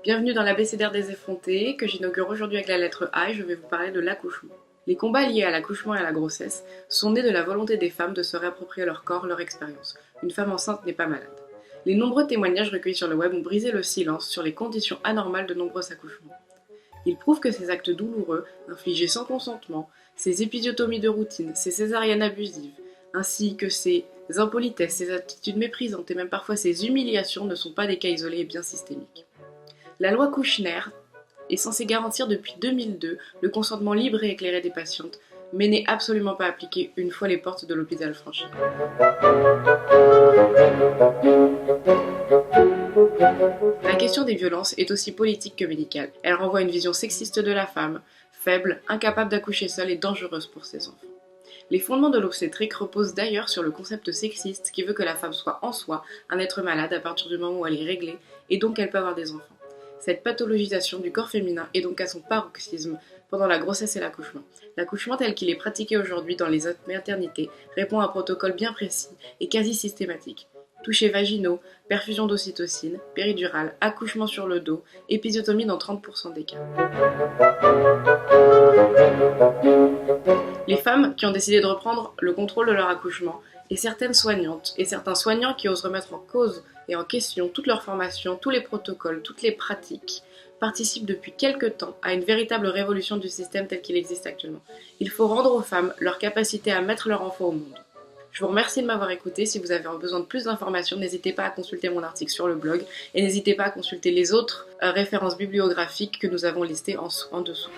Bienvenue dans l'abécédaire des effrontés, que j'inaugure aujourd'hui avec la lettre A et je vais vous parler de l'accouchement. Les combats liés à l'accouchement et à la grossesse sont nés de la volonté des femmes de se réapproprier leur corps, leur expérience. Une femme enceinte n'est pas malade. Les nombreux témoignages recueillis sur le web ont brisé le silence sur les conditions anormales de nombreux accouchements. Ils prouvent que ces actes douloureux, infligés sans consentement, ces épisiotomies de routine, ces césariennes abusives, ainsi que ces impolitesses, ces attitudes méprisantes et même parfois ces humiliations ne sont pas des cas isolés et bien systémiques. La loi Kouchner est censée garantir depuis 2002 le consentement libre et éclairé des patientes, mais n'est absolument pas appliquée une fois les portes de l'hôpital franchies. La question des violences est aussi politique que médicale. Elle renvoie à une vision sexiste de la femme, faible, incapable d'accoucher seule et dangereuse pour ses enfants. Les fondements de l'obstétrique reposent d'ailleurs sur le concept sexiste qui veut que la femme soit en soi un être malade à partir du moment où elle est réglée et donc elle peut avoir des enfants. Cette pathologisation du corps féminin est donc à son paroxysme pendant la grossesse et l'accouchement. L'accouchement tel qu'il est pratiqué aujourd'hui dans les maternités répond à un protocole bien précis et quasi systématique. Touchés vaginaux, perfusion d'ocytocine, péridurale, accouchement sur le dos, épisiotomie dans 30% des cas. Les femmes qui ont décidé de reprendre le contrôle de leur accouchement, et certaines soignantes et certains soignants qui osent remettre en cause et en question toute leur formation, tous les protocoles, toutes les pratiques, participent depuis quelque temps à une véritable révolution du système tel qu'il existe actuellement. Il faut rendre aux femmes leur capacité à mettre leur enfant au monde. Je vous remercie de m'avoir écouté. Si vous avez besoin de plus d'informations, n'hésitez pas à consulter mon article sur le blog et n'hésitez pas à consulter les autres références bibliographiques que nous avons listées en dessous.